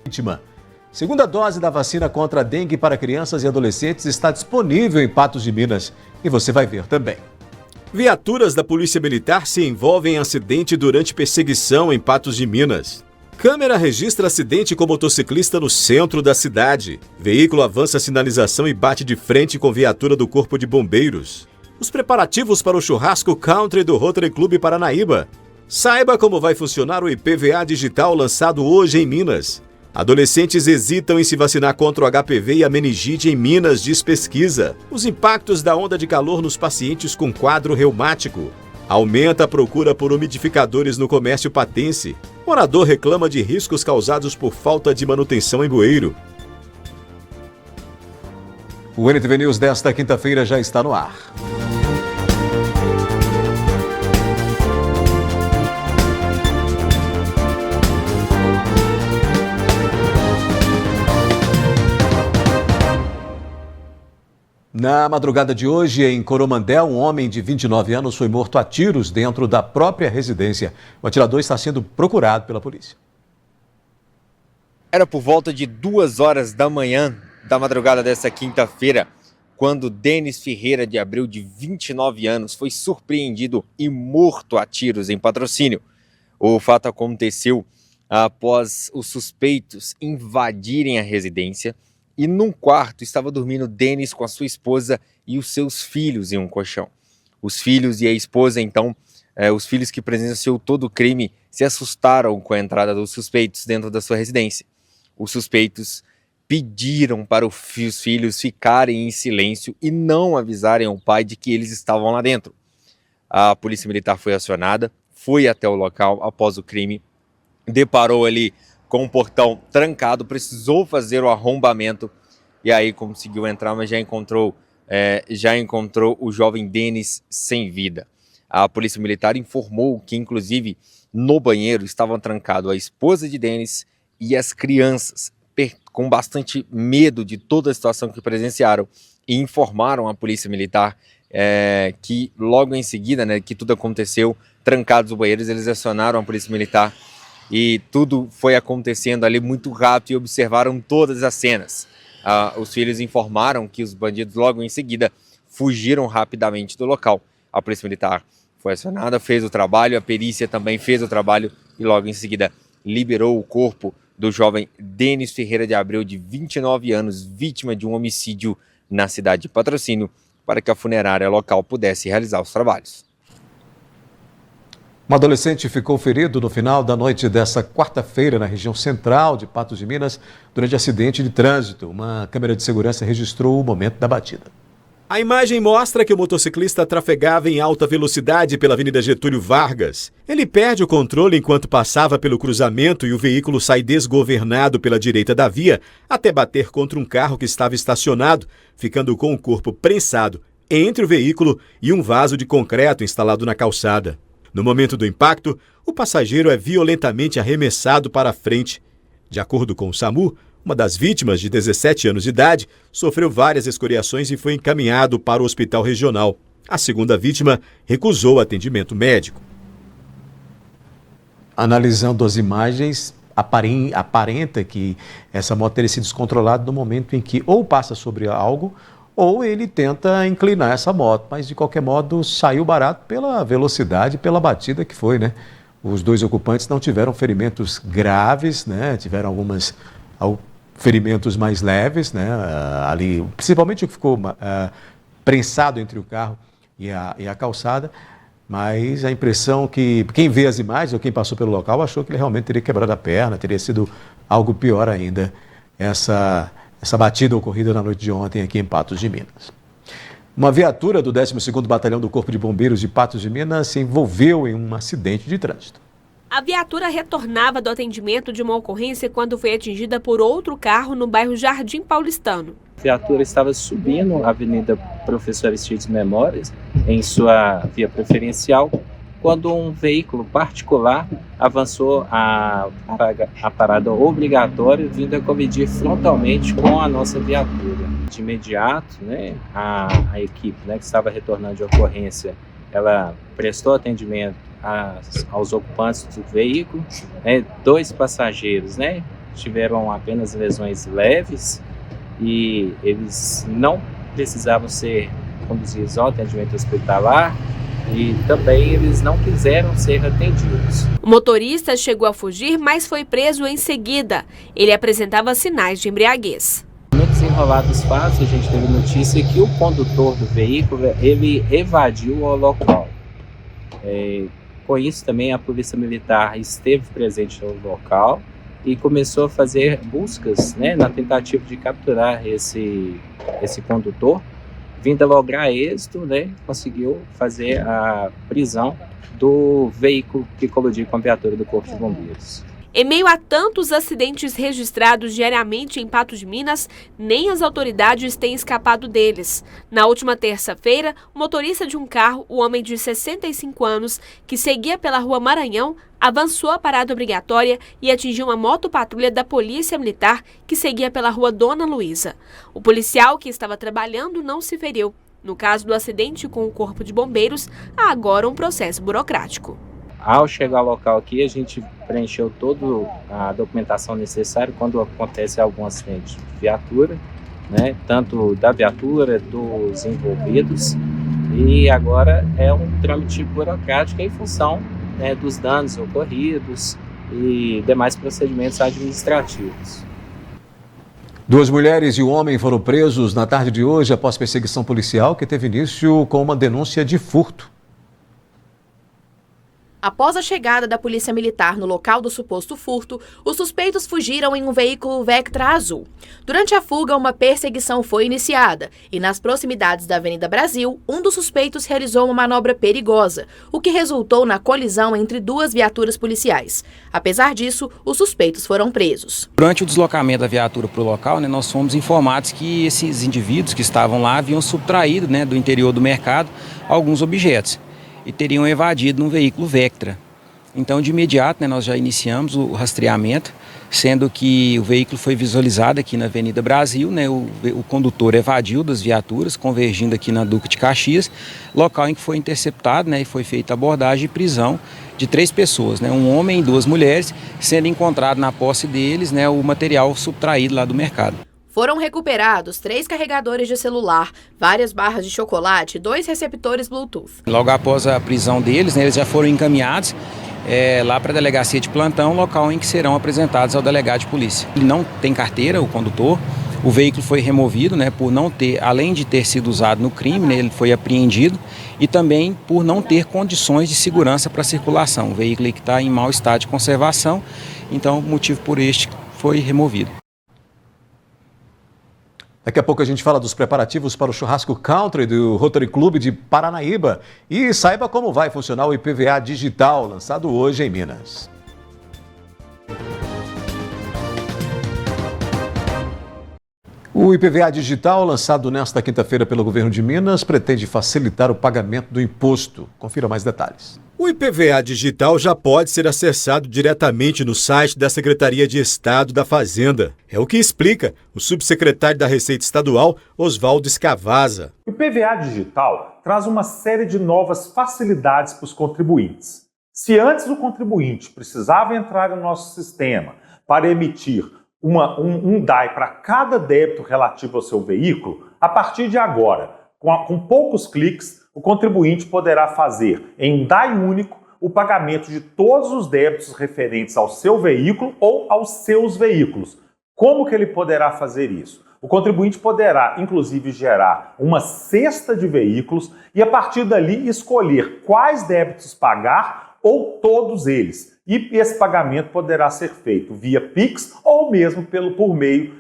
vítima. Segunda dose da vacina contra a dengue para crianças e adolescentes está disponível em Patos de Minas. E você vai ver também. Viaturas da Polícia Militar se envolvem em acidente durante perseguição em Patos de Minas. Câmera registra acidente com motociclista no centro da cidade. Veículo avança a sinalização e bate de frente com viatura do Corpo de Bombeiros. Os preparativos para o churrasco country do Rotary Clube Paranaíba. Saiba como vai funcionar o IPVA digital lançado hoje em Minas. Adolescentes hesitam em se vacinar contra o HPV e a meningite em Minas, diz pesquisa. Os impactos da onda de calor nos pacientes com quadro reumático. Aumenta a procura por umidificadores no comércio patense. Morador reclama de riscos causados por falta de manutenção em bueiro. O NTV News desta quinta-feira já está no ar. Na madrugada de hoje, em Coromandel, um homem de 29 anos foi morto a tiros dentro da própria residência. O atirador está sendo procurado pela polícia. Era por volta de 2 horas da manhã da madrugada dessa quinta-feira, quando Denis Ferreira de Abreu, de 29 anos, foi surpreendido e morto a tiros em Patrocínio. O fato aconteceu após os suspeitos invadirem a residência. E num quarto estava dormindo Denis com a sua esposa e os seus filhos em um colchão. Os filhos e a esposa, então, os filhos que presenciou todo o crime, se assustaram com a entrada dos suspeitos dentro da sua residência. Os suspeitos pediram para os filhos ficarem em silêncio e não avisarem ao pai de que eles estavam lá dentro. A polícia militar foi acionada, foi até o local após o crime, deparou ali com o portão trancado, precisou fazer o arrombamento e aí conseguiu entrar, mas já encontrou o jovem Denis sem vida. A polícia militar informou que, inclusive, no banheiro estavam trancados a esposa de Denis e as crianças, com bastante medo de toda a situação que presenciaram, e informaram a polícia militar que logo em seguida, que tudo aconteceu, trancados os banheiros, eles acionaram a polícia militar. E tudo foi acontecendo ali muito rápido e observaram todas as cenas. Os filhos informaram que os bandidos logo em seguida fugiram rapidamente do local. A polícia militar foi acionada, fez o trabalho, a perícia também fez o trabalho e logo em seguida liberou o corpo do jovem Denis Ferreira de Abreu, de 29 anos, vítima de um homicídio na cidade de Patrocínio, para que a funerária local pudesse realizar os trabalhos. Um adolescente ficou ferido no final da noite dessa quarta-feira na região central de Patos de Minas durante acidente de trânsito. Uma câmera de segurança registrou o momento da batida. A imagem mostra que o motociclista trafegava em alta velocidade pela Avenida Getúlio Vargas. Ele perde o controle enquanto passava pelo cruzamento e o veículo sai desgovernado pela direita da via até bater contra um carro que estava estacionado, ficando com o corpo prensado entre o veículo e um vaso de concreto instalado na calçada. No momento do impacto, o passageiro é violentamente arremessado para a frente. De acordo com o SAMU, uma das vítimas, de 17 anos de idade, sofreu várias escoriações e foi encaminhado para o hospital regional. A segunda vítima recusou atendimento médico. Analisando as imagens, aparenta que essa moto teria sido descontrolada no momento em que ou passa sobre algo ou ele tenta inclinar essa moto, mas de qualquer modo saiu barato pela velocidade, pela batida que foi, né? Os dois ocupantes não tiveram ferimentos graves, né? Tiveram alguns ferimentos mais leves, né? Ali, principalmente o que ficou prensado entre o carro e a calçada, mas a impressão que quem vê as imagens ou quem passou pelo local achou que ele realmente teria quebrado a perna, teria sido algo pior ainda, essa batida ocorrida na noite de ontem aqui em Patos de Minas. Uma viatura do 12º Batalhão do Corpo de Bombeiros de Patos de Minas se envolveu em um acidente de trânsito. A viatura retornava do atendimento de uma ocorrência quando foi atingida por outro carro no bairro Jardim Paulistano. A viatura estava subindo a Avenida Professor Aristides Memórias em sua via preferencial, quando um veículo particular avançou a parada obrigatória, vindo a colidir frontalmente com a nossa viatura. De imediato, a equipe que estava retornando de ocorrência, ela prestou atendimento aos ocupantes do veículo, 2 passageiros, tiveram apenas lesões leves e eles não precisavam ser conduzidos ao atendimento hospitalar e também eles não quiseram ser atendidos. O motorista chegou a fugir, mas foi preso em seguida. Ele apresentava sinais de embriaguez. No desenrolar dos fatos, a gente teve notícia que o condutor do veículo ele evadiu o local. Com isso também a Polícia Militar esteve presente no local e começou a fazer buscas, né, na tentativa de capturar esse condutor. Vindo a lograr êxito, né, conseguiu fazer a prisão do veículo que colidiu com a viatura do Corpo de Bombeiros. Em meio a tantos acidentes registrados diariamente em Patos de Minas, nem as autoridades têm escapado deles. Na última terça-feira, o motorista de um carro, o homem de 65 anos, que seguia pela rua Maranhão, avançou a parada obrigatória e atingiu uma motopatrulha da Polícia Militar que seguia pela rua Dona Luísa. O policial que estava trabalhando não se feriu. No caso do acidente com o Corpo de Bombeiros, há agora um processo burocrático. Ao chegar ao local aqui, a gente preencheu toda a documentação necessária quando acontece algum acidente de viatura, né, tanto da viatura, dos envolvidos, e agora é um trâmite burocrático em função, né, dos danos ocorridos e demais procedimentos administrativos. 2 mulheres e um homem foram presos na tarde de hoje após perseguição policial que teve início com uma denúncia de furto. Após a chegada da Polícia Militar no local do suposto furto, os suspeitos fugiram em um veículo Vectra azul. Durante a fuga, uma perseguição foi iniciada e, nas proximidades da Avenida Brasil, um dos suspeitos realizou uma manobra perigosa, o que resultou na colisão entre 2 viaturas policiais. Apesar disso, os suspeitos foram presos. Durante o deslocamento da viatura para o local, nós fomos informados que esses indivíduos que estavam lá haviam subtraído, do interior do mercado alguns objetos e teriam evadido num veículo Vectra. Então, de imediato, nós já iniciamos o rastreamento, sendo que o veículo foi visualizado aqui na Avenida Brasil, o condutor evadiu das viaturas, convergindo aqui na Duque de Caxias, local em que foi interceptado, e foi feita a abordagem e prisão de 3 pessoas, um homem e 2 mulheres, sendo encontrado na posse deles o material subtraído lá do mercado. Foram recuperados 3 carregadores de celular, várias barras de chocolate e 2 receptores Bluetooth. Logo após a prisão deles, eles já foram encaminhados lá para a delegacia de plantão, local em que serão apresentados ao delegado de polícia. Ele não tem carteira, o condutor. O veículo foi removido, por não ter, além de ter sido usado no crime, ele foi apreendido e também por não ter condições de segurança para circulação. O veículo que está em mau estado de conservação, então o motivo por este foi removido. Daqui a pouco a gente fala dos preparativos para o churrasco country do Rotary Clube de Paranaíba e saiba como vai funcionar o IPVA digital, lançado hoje em Minas. O IPVA digital, lançado nesta quinta-feira pelo governo de Minas, pretende facilitar o pagamento do imposto. Confira mais detalhes. O IPVA digital já pode ser acessado diretamente no site da Secretaria de Estado da Fazenda. É o que explica o subsecretário da Receita Estadual, Oswaldo Escavaza. O IPVA digital traz uma série de novas facilidades para os contribuintes. Se antes o contribuinte precisava entrar no nosso sistema para emitir um DAI para cada débito relativo ao seu veículo, a partir de agora, com poucos cliques, o contribuinte poderá fazer em um DAI único o pagamento de todos os débitos referentes ao seu veículo ou aos seus veículos. Como que ele poderá fazer isso? O contribuinte poderá, inclusive, gerar uma cesta de veículos e, a partir dali, escolher quais débitos pagar ou todos eles. E esse pagamento poderá ser feito via Pix ou mesmo por meio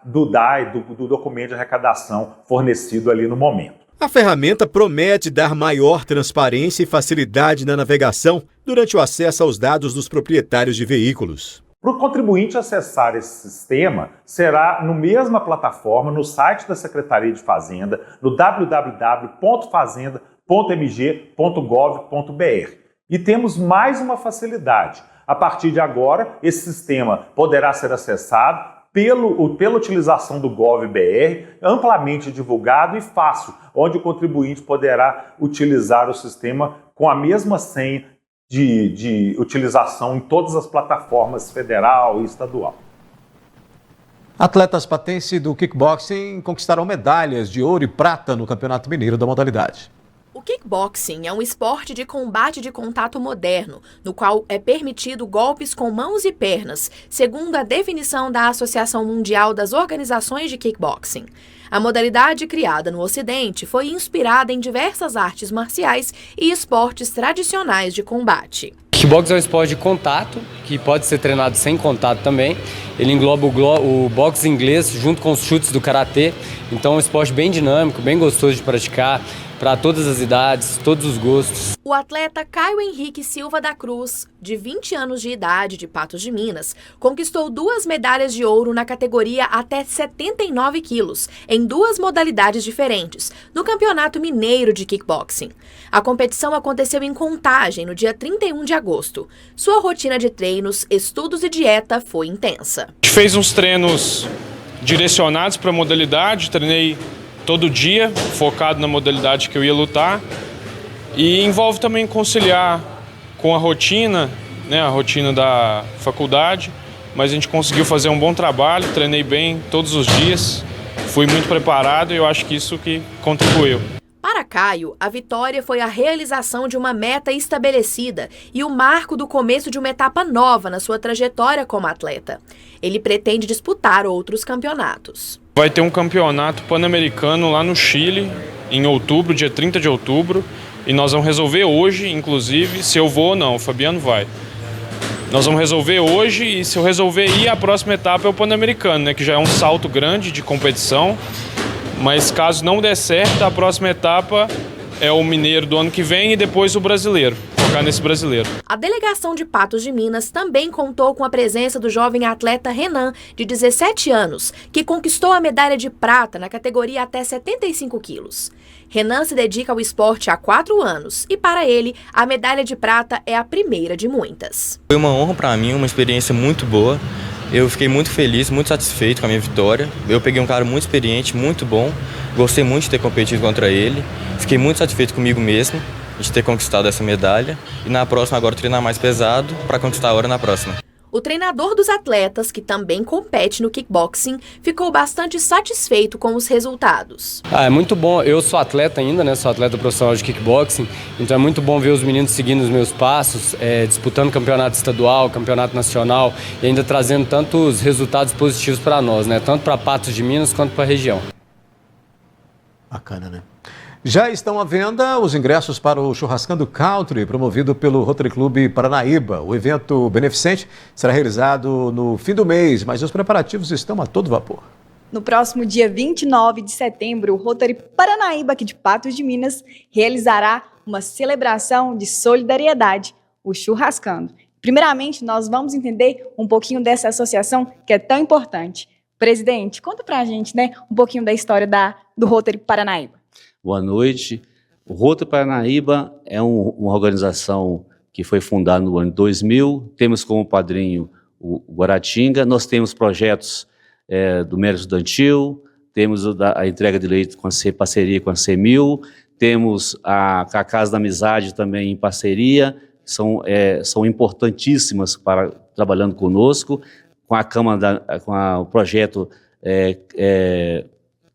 do DAI, do documento de arrecadação fornecido ali no momento. A ferramenta promete dar maior transparência e facilidade na navegação durante o acesso aos dados dos proprietários de veículos. Para o contribuinte acessar esse sistema, será na mesma plataforma, no site da Secretaria de Fazenda, no www.fazenda.mg.gov.br. E temos mais uma facilidade. A partir de agora, esse sistema poderá ser acessado pela utilização do GovBR, amplamente divulgado e fácil, onde o contribuinte poderá utilizar o sistema com a mesma senha de utilização em todas as plataformas federal e estadual. Atletas patense do kickboxing conquistaram medalhas de ouro e prata no Campeonato Mineiro da modalidade. O kickboxing é um esporte de combate de contato moderno, no qual é permitido golpes com mãos e pernas, segundo a definição da Associação Mundial das Organizações de Kickboxing. A modalidade criada no Ocidente foi inspirada em diversas artes marciais e esportes tradicionais de combate. Kickboxing é um esporte de contato, que pode ser treinado sem contato também. Ele engloba o boxe inglês junto com os chutes do karatê. Então é um esporte bem dinâmico, bem gostoso de praticar, para todas as idades, todos os gostos. O atleta Caio Henrique Silva da Cruz, de 20 anos de idade, de Patos de Minas, conquistou 2 medalhas de ouro na categoria até 79 quilos, em 2 modalidades diferentes, no Campeonato Mineiro de Kickboxing. A competição aconteceu em Contagem, no dia 31 de agosto. Sua rotina de treinos, estudos e dieta foi intensa. A gente fez uns treinos direcionados para a modalidade, treinei todo dia, focado na modalidade que eu ia lutar. E envolve também conciliar com a rotina, né, a rotina da faculdade. Mas a gente conseguiu fazer um bom trabalho, treinei bem todos os dias, fui muito preparado e eu acho que isso que contribuiu. Para Caio, a vitória foi a realização de uma meta estabelecida e o marco do começo de uma etapa nova na sua trajetória como atleta. Ele pretende disputar outros campeonatos. Vai ter um campeonato pan-americano lá no Chile, em outubro, dia 30 de outubro, e nós vamos resolver hoje, inclusive, se eu vou ou não. O Fabiano vai. Nós vamos resolver hoje e se eu resolver ir, a próxima etapa é o pan-americano, né, que já é um salto grande de competição. Mas caso não der certo, a próxima etapa é o mineiro do ano que vem e depois o brasileiro, focar nesse brasileiro. A delegação de Patos de Minas também contou com a presença do jovem atleta Renan, de 17 anos, que conquistou a medalha de prata na categoria até 75 quilos. Renan se dedica ao esporte há 4 anos e, para ele, a medalha de prata é a primeira de muitas. Foi uma honra para mim, uma experiência muito boa. Eu fiquei muito feliz, muito satisfeito com a minha vitória. Eu peguei um cara muito experiente, muito bom. Gostei muito de ter competido contra ele. Fiquei muito satisfeito comigo mesmo de ter conquistado essa medalha. E na próxima agora treinar mais pesado para conquistar a hora na próxima. O treinador dos atletas, que também compete no kickboxing, ficou bastante satisfeito com os resultados. É muito bom, eu sou atleta ainda, né? Sou atleta profissional de kickboxing, então é muito bom ver os meninos seguindo os meus passos, disputando campeonato estadual, campeonato nacional e ainda trazendo tantos resultados positivos para nós, né? Tanto para Patos de Minas quanto para a região. Bacana, né? Já estão à venda os ingressos para o Churrascando Country, promovido pelo Rotary Clube Paranaíba. O evento beneficente será realizado no fim do mês, mas os preparativos estão a todo vapor. No próximo dia 29 de setembro, o Rotary Paranaíba, aqui de Patos de Minas, realizará uma celebração de solidariedade, o Churrascando. Primeiramente, nós vamos entender um pouquinho dessa associação que é tão importante. Presidente, conta pra gente, né, um pouquinho da história do Rotary Paranaíba. Boa noite. O Rotary Paranaíba é uma organização que foi fundada no ano 2000. Temos como padrinho o Guaratinga. Nós temos projetos do mérito estudantil, temos a entrega de leite com a parceria com a CEMIL, temos a Casa da Amizade também em parceria, são importantíssimas para trabalhando conosco, com a o projeto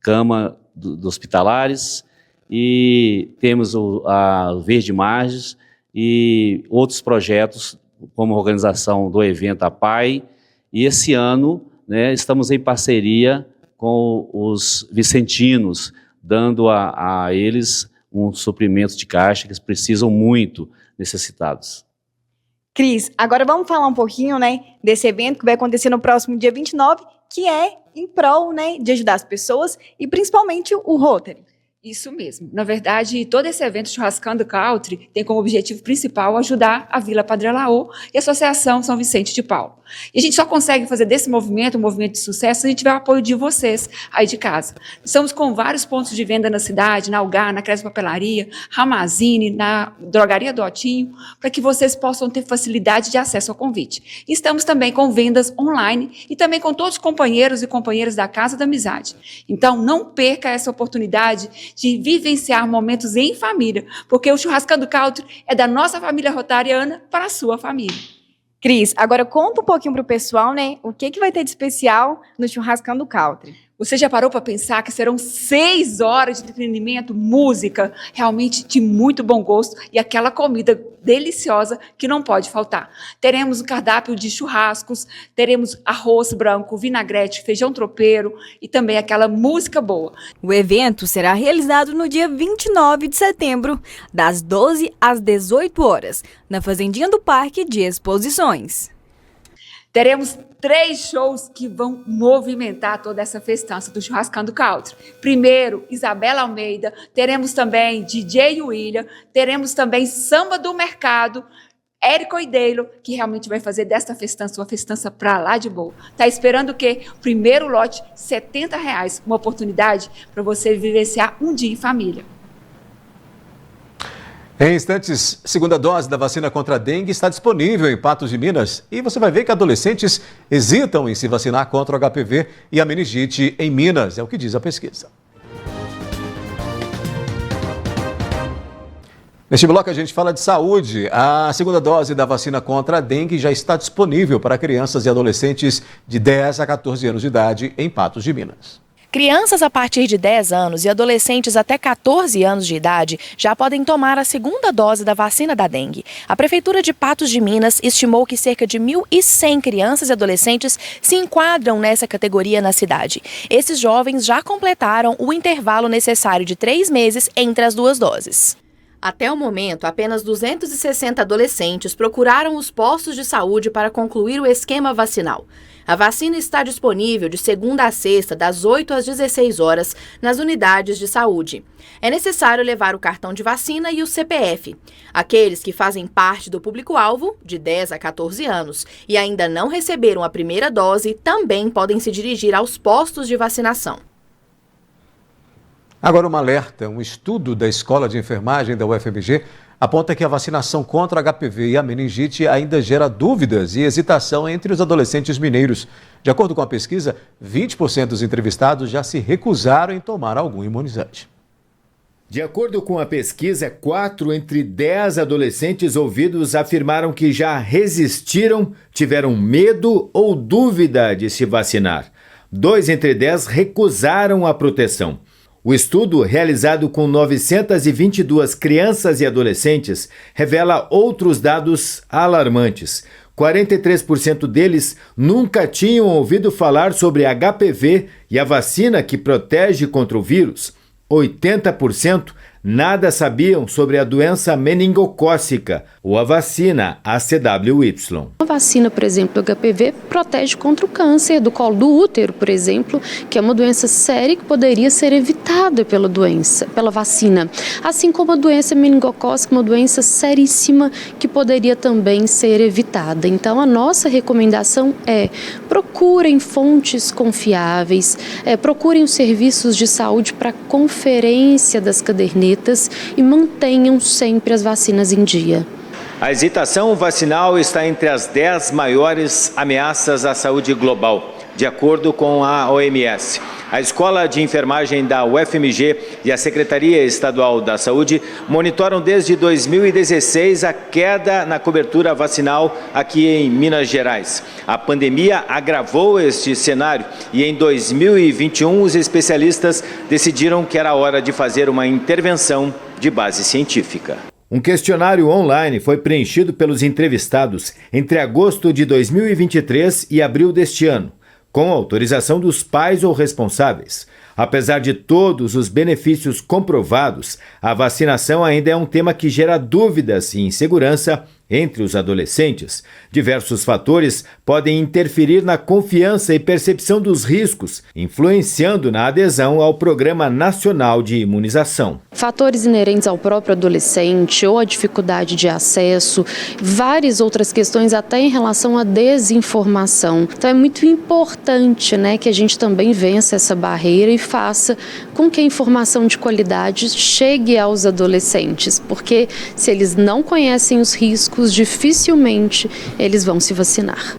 Cama dos Hospitalares, e temos a Verde Margens e outros projetos, como a organização do evento APAI. E esse ano, né, estamos em parceria com os vicentinos, dando a eles um suprimento de caixa que eles precisam muito, necessitados. Cris, agora vamos falar um pouquinho, né, desse evento que vai acontecer no próximo dia 29, que é em prol, né, de ajudar as pessoas e principalmente o Rotary. Isso mesmo. Na verdade, todo esse evento Churrascando Country tem como objetivo principal ajudar a Vila Padre Laô e a Associação São Vicente de Paulo. E a gente só consegue fazer desse movimento um movimento de sucesso se a gente tiver o apoio de vocês aí de casa. Estamos com vários pontos de venda na cidade, na Algar, na Cresce Papelaria, Ramazine, na Drogaria do Otinho, para que vocês possam ter facilidade de acesso ao convite. E estamos também com vendas online e também com todos os companheiros e companheiras da Casa da Amizade. Então, não perca essa oportunidade de vivenciar momentos em família, porque o Churrascando Country é da nossa família rotariana para a sua família. Cris, agora conta um pouquinho pro pessoal, né? O que vai ter de especial no Churrascão do Country? Você já parou para pensar que serão 6 horas de entretenimento, música, realmente de muito bom gosto e aquela comida deliciosa que não pode faltar. Teremos um cardápio de churrascos, teremos arroz branco, vinagrete, feijão tropeiro e também aquela música boa. O evento será realizado no dia 29 de setembro, das 12 às 18 horas, na Fazendinha do Parque de Exposições. Teremos 3 shows que vão movimentar toda essa festança do Churrascão do Country. Primeiro, Isabela Almeida, teremos também DJ William, teremos também Samba do Mercado, Érico Oideilo, que realmente vai fazer desta festança uma festança pra lá de boa. Tá esperando o quê? Primeiro lote, R$ 70, uma oportunidade para você vivenciar um dia em família. Em instantes, segunda dose da vacina contra a dengue está disponível em Patos de Minas. E você vai ver que adolescentes hesitam em se vacinar contra o HPV e a meningite em Minas, é o que diz a pesquisa. Neste bloco a gente fala de saúde. A segunda dose da vacina contra a dengue já está disponível para crianças e adolescentes de 10 a 14 anos de idade em Patos de Minas. Crianças a partir de 10 anos e adolescentes até 14 anos de idade já podem tomar a segunda dose da vacina da dengue. A Prefeitura de Patos de Minas estimou que cerca de 1.100 crianças e adolescentes se enquadram nessa categoria na cidade. Esses jovens já completaram o intervalo necessário de 3 meses entre as duas doses. Até o momento, apenas 260 adolescentes procuraram os postos de saúde para concluir o esquema vacinal. A vacina está disponível de segunda a sexta, das 8 às 16 horas, nas unidades de saúde. É necessário levar o cartão de vacina e o CPF. Aqueles que fazem parte do público-alvo, de 10 a 14 anos, e ainda não receberam a primeira dose, também podem se dirigir aos postos de vacinação. Agora um alerta, um estudo da Escola de Enfermagem da UFMG aponta que a vacinação contra HPV e a meningite ainda gera dúvidas e hesitação entre os adolescentes mineiros. De acordo com a pesquisa, 20% dos entrevistados já se recusaram em tomar algum imunizante. De acordo com a pesquisa, 4 entre 10 adolescentes ouvidos afirmaram que já resistiram, tiveram medo ou dúvida de se vacinar. 2 entre 10 recusaram a proteção. O estudo, realizado com 922 crianças e adolescentes, revela outros dados alarmantes. 43% deles nunca tinham ouvido falar sobre HPV e a vacina que protege contra o vírus. 80% nada sabiam sobre a doença meningocócica ou a vacina ACWY. A vacina, por exemplo, do HPV, protege contra o câncer do colo do útero, por exemplo, que é uma doença séria que poderia ser evitada pela vacina. Assim como a doença meningocócica, uma doença seríssima que poderia também ser evitada. Então, a nossa recomendação é: procurem fontes confiáveis, procurem os serviços de saúde para conferência das cadernetas e mantenham sempre as vacinas em dia. A hesitação vacinal está entre as 10 maiores ameaças à saúde global, de acordo com a OMS. A Escola de Enfermagem da UFMG e a Secretaria Estadual da Saúde monitoram desde 2016 a queda na cobertura vacinal aqui em Minas Gerais. A pandemia agravou este cenário e em 2021 os especialistas decidiram que era hora de fazer uma intervenção de base científica. Um questionário online foi preenchido pelos entrevistados entre agosto de 2023 e abril deste ano, com autorização dos pais ou responsáveis. Apesar de todos os benefícios comprovados, a vacinação ainda é um tema que gera dúvidas e insegurança entre os adolescentes. Diversos fatores podem interferir na confiança e percepção dos riscos, influenciando na adesão ao Programa Nacional de Imunização. Fatores inerentes ao próprio adolescente ou a dificuldade de acesso, várias outras questões até em relação à desinformação. Então é muito importante, que a gente também vença essa barreira e faça com que a informação de qualidade chegue aos adolescentes, porque se eles não conhecem os riscos, dificilmente eles vão se vacinar.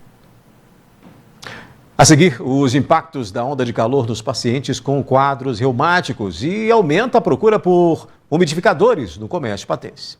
A seguir, os impactos da onda de calor nos pacientes com quadros reumáticos e aumenta a procura por umidificadores no comércio patense.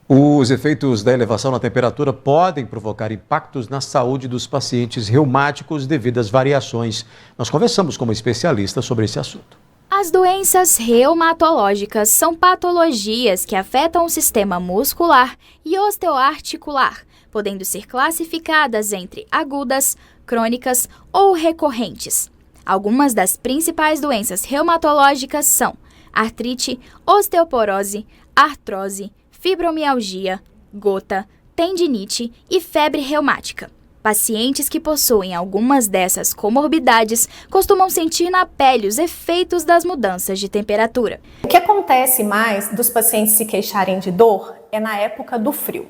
Os efeitos da elevação na temperatura podem provocar impactos na saúde dos pacientes reumáticos devido às variações. Nós conversamos com uma especialista sobre esse assunto. As doenças reumatológicas são patologias que afetam o sistema muscular e osteoarticular, podendo ser classificadas entre agudas, crônicas ou recorrentes. Algumas das principais doenças reumatológicas são artrite, osteoporose, artrose, fibromialgia, gota, tendinite e febre reumática. Pacientes que possuem algumas dessas comorbidades costumam sentir na pele os efeitos das mudanças de temperatura. O que acontece mais dos pacientes se queixarem de dor é na época do frio.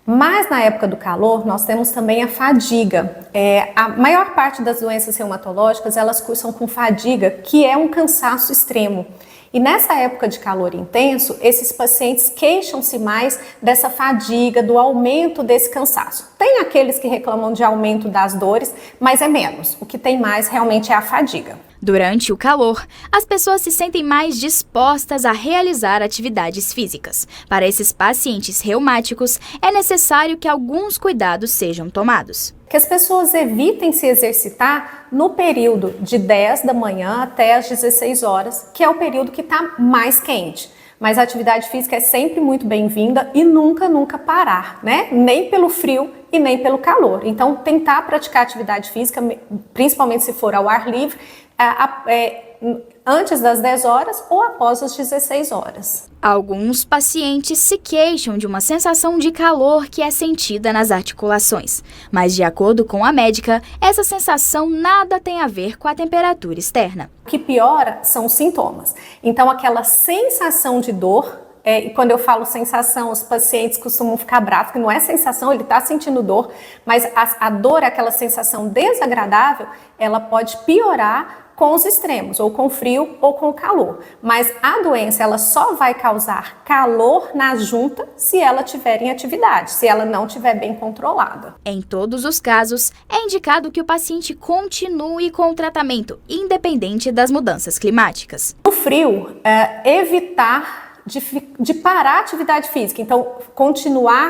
Mas na época do calor, nós temos também a fadiga. A maior parte das doenças reumatológicas, elas cursam com fadiga, que é um cansaço extremo. E nessa época de calor intenso, esses pacientes queixam-se mais dessa fadiga, do aumento desse cansaço. Tem aqueles que reclamam de aumento das dores, mas é menos. O que tem mais realmente é a fadiga. Durante o calor, as pessoas se sentem mais dispostas a realizar atividades físicas. Para esses pacientes reumáticos, é necessário que alguns cuidados sejam tomados. Que as pessoas evitem se exercitar no período de 10 da manhã até as 16 horas, que é o período que está mais quente. Mas a atividade física é sempre muito bem-vinda e nunca parar, né? Nem pelo frio e nem pelo calor. Então, tentar praticar atividade física, principalmente se for ao ar livre, antes das 10 horas ou após as 16 horas. Alguns pacientes se queixam de uma sensação de calor que é sentida nas articulações, mas de acordo com a médica, essa sensação nada tem a ver com a temperatura externa. O que piora são os sintomas. Então, aquela sensação de dor, e quando eu falo sensação, os pacientes costumam ficar bravos, que não é sensação, ele está sentindo dor, mas a dor, aquela sensação desagradável, ela pode piorar com os extremos, ou com o frio ou com o calor. Mas a doença, ela só vai causar calor na junta se ela tiver em atividade, se ela não estiver bem controlada. Em todos os casos, é indicado que o paciente continue com o tratamento, independente das mudanças climáticas. No frio, evitar de parar a atividade física, então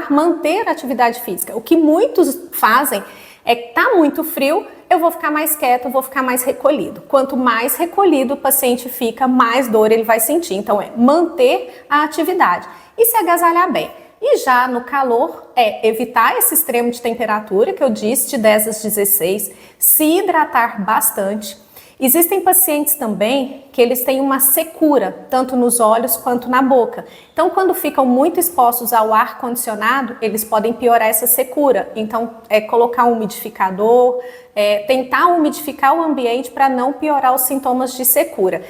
manter a atividade física. O que muitos fazem é que tá muito frio, eu vou ficar mais quieto, eu vou ficar mais recolhido. Quanto mais recolhido o paciente fica, mais dor ele vai sentir. Então manter a atividade e se agasalhar bem. E já no calor, evitar esse extremo de temperatura que eu disse, de 10 às 16, se hidratar bastante. Existem pacientes também que eles têm uma secura, tanto nos olhos quanto na boca. Então, quando ficam muito expostos ao ar condicionado, eles podem piorar essa secura. Então, colocar um umidificador, tentar umidificar o ambiente para não piorar os sintomas de secura.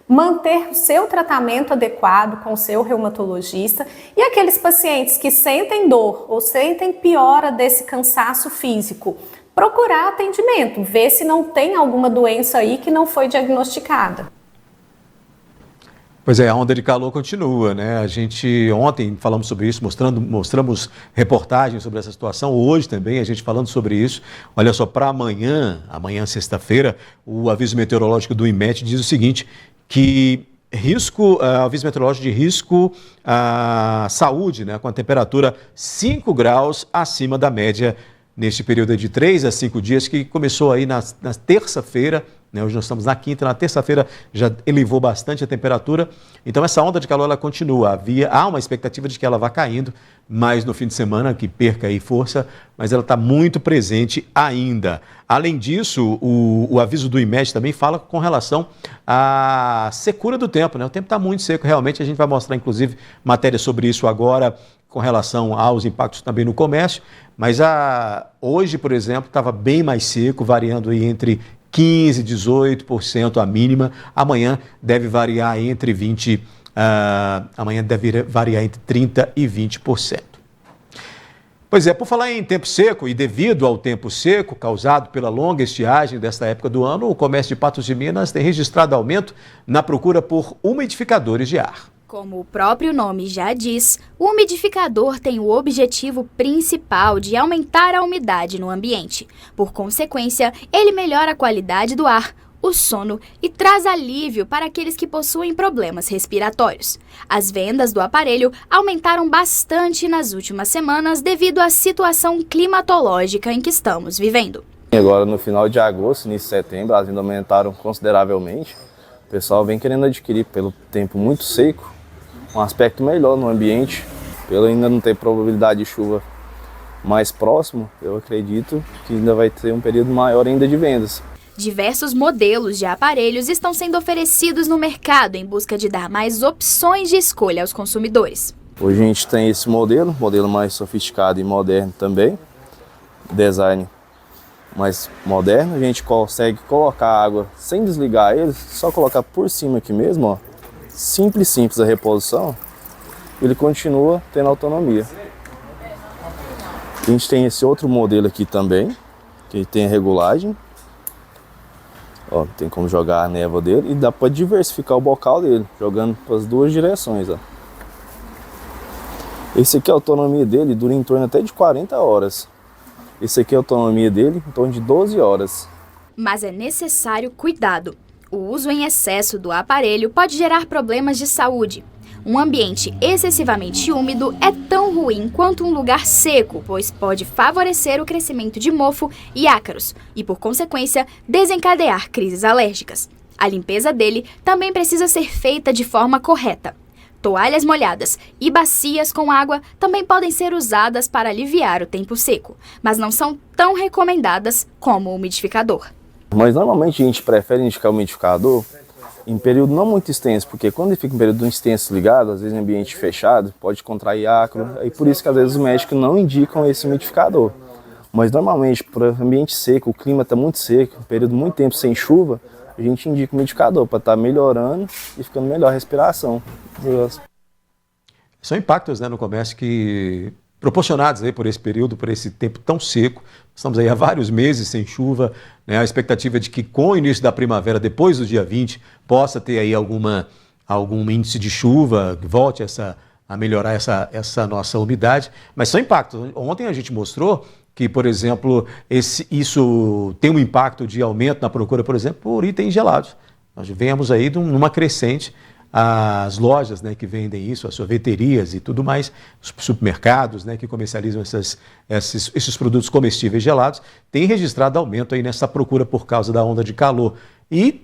Manter o seu tratamento adequado com o seu reumatologista e aqueles pacientes que sentem dor ou sentem piora desse cansaço físico, procurar atendimento, ver se não tem alguma doença aí que não foi diagnosticada. Pois é, a onda de calor continua, né? A gente ontem falamos sobre isso, mostramos reportagens sobre essa situação, hoje também a gente falando sobre isso. Olha só, para amanhã sexta-feira, o aviso meteorológico do IMET diz o seguinte, que aviso meteorológico de risco à saúde, né? Com a temperatura 5 graus acima da média neste período de 3 a 5 dias, que começou aí na terça-feira, né? Hoje nós estamos na quinta, na terça-feira já elevou bastante a temperatura, então essa onda de calor ela continua, há uma expectativa de que ela vá caindo, mas no fim de semana que perca aí força, mas ela está muito presente ainda. Além disso, o aviso do IMET também fala com relação à secura do tempo, né? O tempo está muito seco, realmente, a gente vai mostrar inclusive matéria sobre isso agora, com relação aos impactos também no comércio, mas hoje, por exemplo, estava bem mais seco, variando aí entre 15% e 18% a mínima. Amanhã deve variar entre 30% e 20%. Pois é, por falar em tempo seco e devido ao tempo seco causado pela longa estiagem desta época do ano, o comércio de Patos de Minas tem registrado aumento na procura por umidificadores de ar. Como o próprio nome já diz, o umidificador tem o objetivo principal de aumentar a umidade no ambiente. Por consequência, ele melhora a qualidade do ar, o sono e traz alívio para aqueles que possuem problemas respiratórios. As vendas do aparelho aumentaram bastante nas últimas semanas devido à situação climatológica em que estamos vivendo. Agora no final de agosto, início de setembro, as vendas aumentaram consideravelmente. O pessoal vem querendo adquirir pelo tempo muito seco, um aspecto melhor no ambiente, pelo ainda não ter probabilidade de chuva mais próximo, eu acredito que ainda vai ter um período maior ainda de vendas. Diversos modelos de aparelhos estão sendo oferecidos no mercado em busca de dar mais opções de escolha aos consumidores. Hoje a gente tem esse modelo mais sofisticado e moderno também, design mais moderno, a gente consegue colocar a água sem desligar ele, só colocar por cima aqui mesmo, ó, simples a reposição, ele continua tendo autonomia. A gente tem esse outro modelo aqui também, que tem a regulagem, ó, tem como jogar a névoa dele e dá para diversificar o bocal dele, jogando para as duas direções, ó. Esse aqui a autonomia dele dura em torno até de 40 horas. Esse aqui é a autonomia dele em torno de 12 horas. Mas é necessário cuidado. O uso em excesso do aparelho pode gerar problemas de saúde. Um ambiente excessivamente úmido é tão ruim quanto um lugar seco, pois pode favorecer o crescimento de mofo e ácaros e, por consequência, desencadear crises alérgicas. A limpeza dele também precisa ser feita de forma correta. Toalhas molhadas e bacias com água também podem ser usadas para aliviar o tempo seco, mas não são tão recomendadas como o umidificador. Mas normalmente a gente prefere indicar o umidificador em período não muito extenso, porque quando ele fica em período extenso ligado, às vezes em ambiente fechado, pode contrair ácaro, e por isso que às vezes os médicos não indicam esse umidificador. Mas normalmente, para ambiente seco, o clima está muito seco, período muito tempo sem chuva, a gente indica o umidificador para estar melhorando e ficando melhor a respiração. São impactos, né, no comércio que proporcionados aí por esse período, por esse tempo tão seco. Estamos aí há vários meses sem chuva, né? A expectativa é de que com o início da primavera, depois do dia 20, possa ter aí algum índice de chuva, que volte a melhorar essa nossa umidade. Mas são impactos. Ontem a gente mostrou que, por exemplo, isso tem um impacto de aumento na procura, por exemplo, por itens gelados. Nós vemos aí numa crescente as lojas, né, que vendem isso, as sorveterias e tudo mais, os supermercados, né, que comercializam esses produtos comestíveis gelados, têm registrado aumento aí nessa procura por causa da onda de calor. E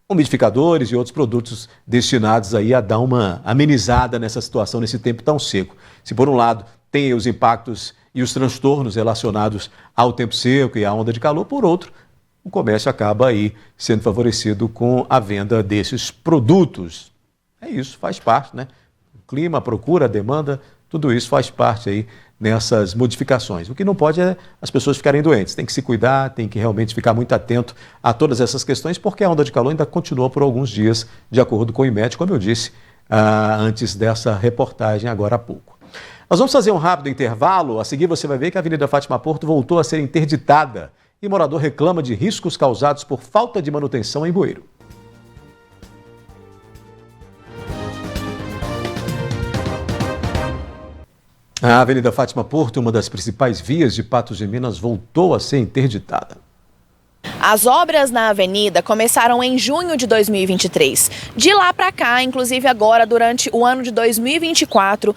umidificadores e outros produtos destinados aí a dar uma amenizada nessa situação, nesse tempo tão seco. Se por um lado tem os impactos e os transtornos relacionados ao tempo seco e à onda de calor, por outro, o comércio acaba aí sendo favorecido com a venda desses produtos. É isso, faz parte, né? O clima, a procura, a demanda, tudo isso faz parte aí nessas modificações. O que não pode é as pessoas ficarem doentes. Tem que se cuidar, tem que realmente ficar muito atento a todas essas questões, porque a onda de calor ainda continua por alguns dias, de acordo com o IMET, como eu disse antes dessa reportagem agora há pouco. Nós vamos fazer um rápido intervalo. A seguir você vai ver que a Avenida Fátima Porto voltou a ser interditada e morador reclama de riscos causados por falta de manutenção em bueiro. A Avenida Fátima Porto, uma das principais vias de Patos de Minas, voltou a ser interditada. As obras na avenida começaram em junho de 2023. De lá para cá, inclusive agora durante o ano de 2024,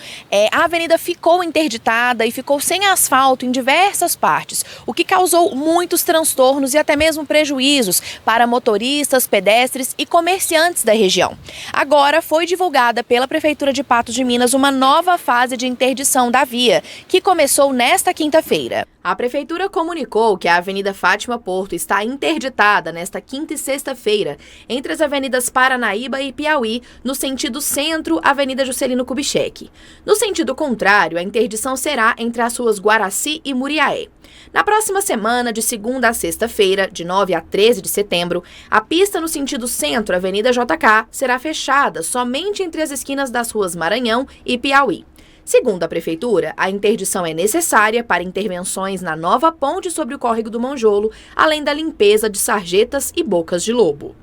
a avenida ficou interditada e ficou sem asfalto em diversas partes, o que causou muitos transtornos e até mesmo prejuízos para motoristas, pedestres e comerciantes da região. Agora foi divulgada pela Prefeitura de Patos de Minas uma nova fase de interdição da via, que começou nesta quinta-feira. A Prefeitura comunicou que a Avenida Fátima Porto está interditada nesta quinta e sexta-feira, entre as avenidas Paranaíba e Piauí, no sentido centro, Avenida Juscelino Kubitschek. No sentido contrário, a interdição será entre as ruas Guaraci e Muriaé. Na próxima semana, de segunda a sexta-feira, de 9 a 13 de setembro, a pista no sentido centro, Avenida JK, será fechada somente entre as esquinas das ruas Maranhão e Piauí. Segundo a Prefeitura, a interdição é necessária para intervenções na nova ponte sobre o córrego do Monjolo, além da limpeza de sarjetas e bocas de lobo.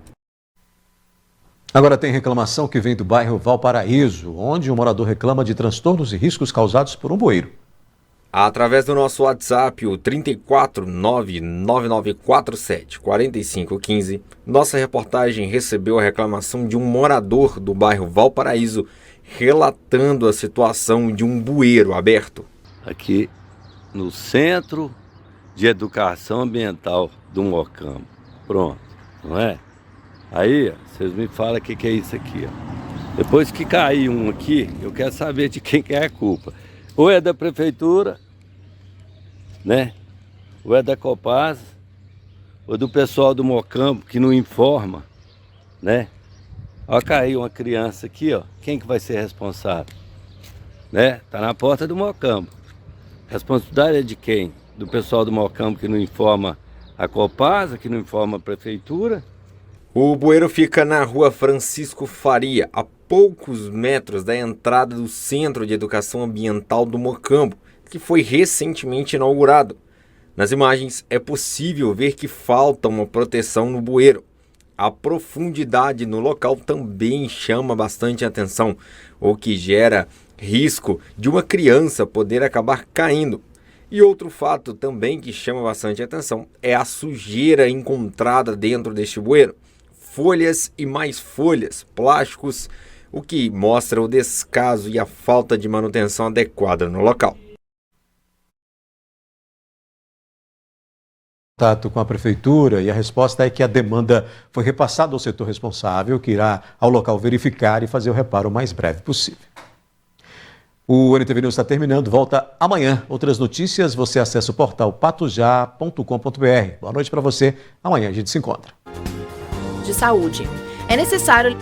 Agora tem reclamação que vem do bairro Valparaíso, onde um morador reclama de transtornos e riscos causados por um bueiro. Através do nosso WhatsApp, o 34999474515, nossa reportagem recebeu a reclamação de um morador do bairro Valparaíso, relatando a situação de um bueiro aberto. Aqui no Centro de Educação Ambiental do Mocambo. Pronto, não é? Aí, vocês me falam o que é isso aqui, ó. Depois que cair um aqui, eu quero saber de quem que é a culpa. Ou é da prefeitura, né? Ou é da Copasa, ou do pessoal do Mocambo que não informa, né? Ó, caiu uma criança aqui, ó. Quem que vai ser responsável? Né? Tá na porta do Mocambo. Responsabilidade é de quem? Do pessoal do Mocambo que não informa a Copasa, que não informa a prefeitura? O bueiro fica na rua Francisco Faria, a poucos metros da entrada do Centro de Educação Ambiental do Mocambo, que foi recentemente inaugurado. Nas imagens é possível ver que falta uma proteção no bueiro. A profundidade no local também chama bastante atenção, o que gera risco de uma criança poder acabar caindo. E outro fato também que chama bastante atenção é a sujeira encontrada dentro deste bueiro. Folhas e mais folhas, plásticos, o que mostra o descaso e a falta de manutenção adequada no local. Contato com a prefeitura e a resposta é que a demanda foi repassada ao setor responsável, que irá ao local verificar e fazer o reparo o mais breve possível. O NTV News está terminando, volta amanhã. Outras notícias você acessa o portal patujá.com.br. Boa noite para você, amanhã a gente se encontra. De saúde. É necessário